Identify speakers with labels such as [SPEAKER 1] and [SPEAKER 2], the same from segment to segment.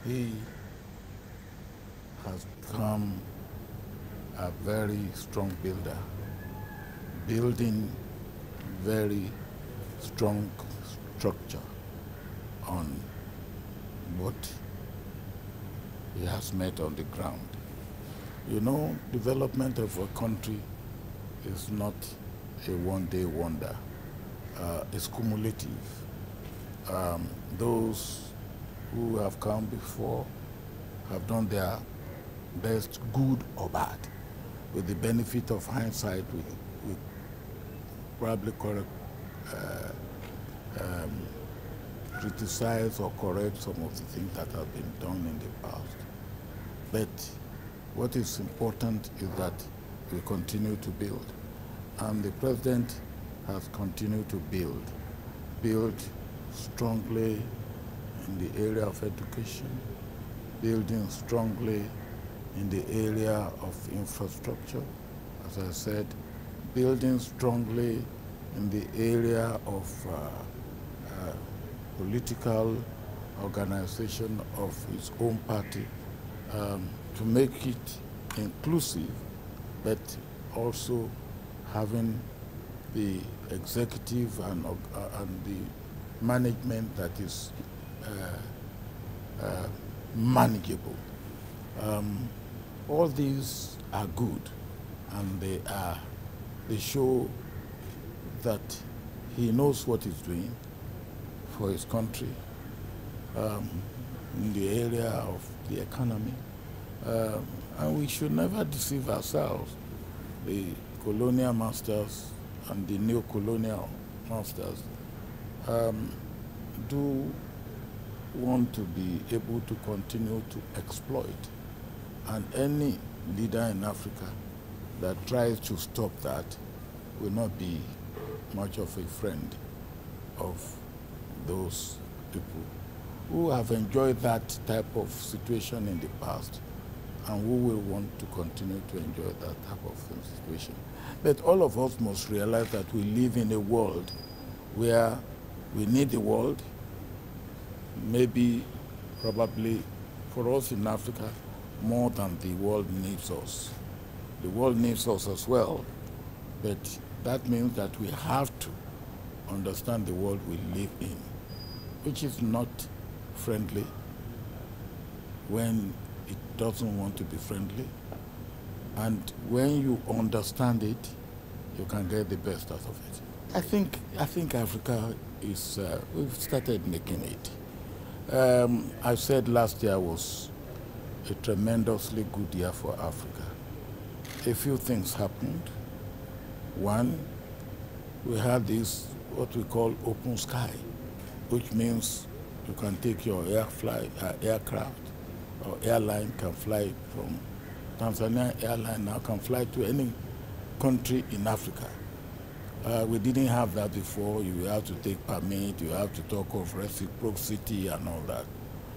[SPEAKER 1] He has become a very strong builder, building very strong structure on what he has made on the ground. You know, development of a country is not a one-day wonder. It's cumulative. Those who have come before have done their best, good or bad. With the benefit of hindsight, we probably criticize or correct some of the things that have been done in the past. But what is important is that we continue to build. And the president has continued to build strongly in the area of education, building strongly in the area of infrastructure, as I said, building strongly in the area of political organization of his own party, to make it inclusive, but also having the executive and the management that is manageable. All these are good, and they show that he knows what he's doing for his country in the area of the economy. And we should never deceive ourselves. The colonial masters and the neo-colonial masters do want to be able to continue to exploit. And any leader in Africa that tries to stop that will not be much of a friend of those people who have enjoyed that type of situation in the past and who will want to continue to enjoy that type of situation. But all of us must realize that we live in a world where we need the world, maybe, probably, for us in Africa, more than the world needs us. The world needs us as well, but that means that we have to understand the world we live in, which is not friendly when it doesn't want to be friendly. And when you understand it, you can get the best out of it. I think Africa is, we've started making it. I said last year was a tremendously good year for Africa. A few things happened. One, we had this, what we call open sky, which means you can take your aircraft or airline can fly from Tanzania airline now can fly to any country in Africa. We didn't have that before. You have to take permit, you have to talk of reciprocity and all that.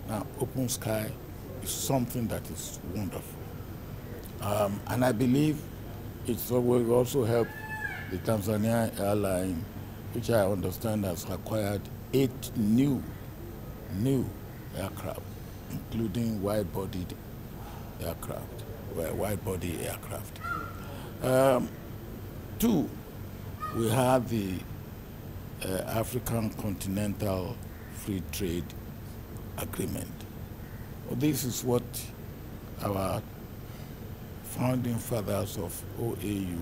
[SPEAKER 1] Now, open sky is something that is wonderful. And I believe it will also help the Tanzania airline, which I understand has acquired 8 new aircraft, including wide-bodied aircraft, wide-body aircraft. 2, we have the African Continental Free Trade Agreement. Well, this is what our founding fathers of OAU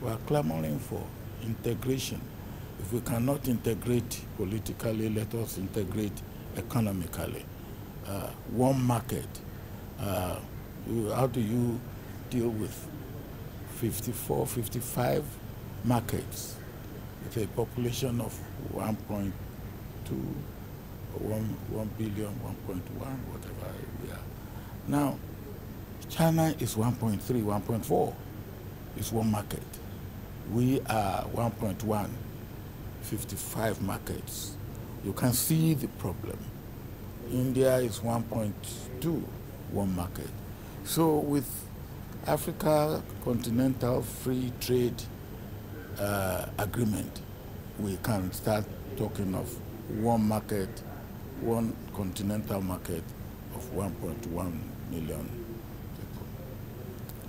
[SPEAKER 1] were clamoring for, integration. If we cannot integrate politically, let us integrate economically. One market. How do you deal with 54, 55 markets with a population of 1.2 or 1 billion, 1.1, whatever we are. Now, China is 1.3, 1.4. It's one market. We are 1.1, 55 markets. You can see the problem. India is 1.2, one market. So with Africa Continental Free Trade Agreement, we can start talking of one market, one continental market of 1.1 million people.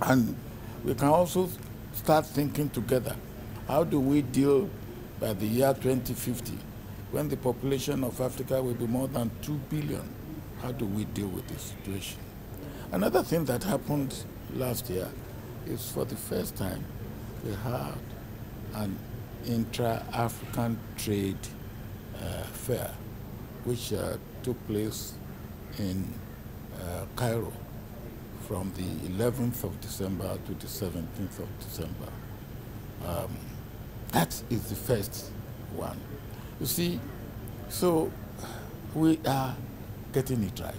[SPEAKER 1] And we can also start thinking together, how do we deal by the year 2050, when the population of Africa will be more than 2 billion? How do we deal with this situation? Another thing that happened last year is, for the first time, we had an intra-African trade fair, which took place in Cairo from the 11th of December to the 17th of December. That is the first one. You see, so we are getting it right.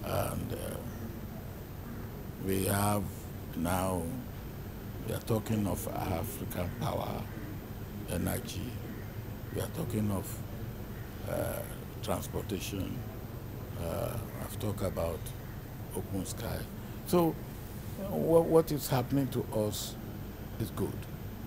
[SPEAKER 1] And we have now, we are talking of African power, energy, we are talking of transportation, I've talked about open sky. So what is happening to us is good.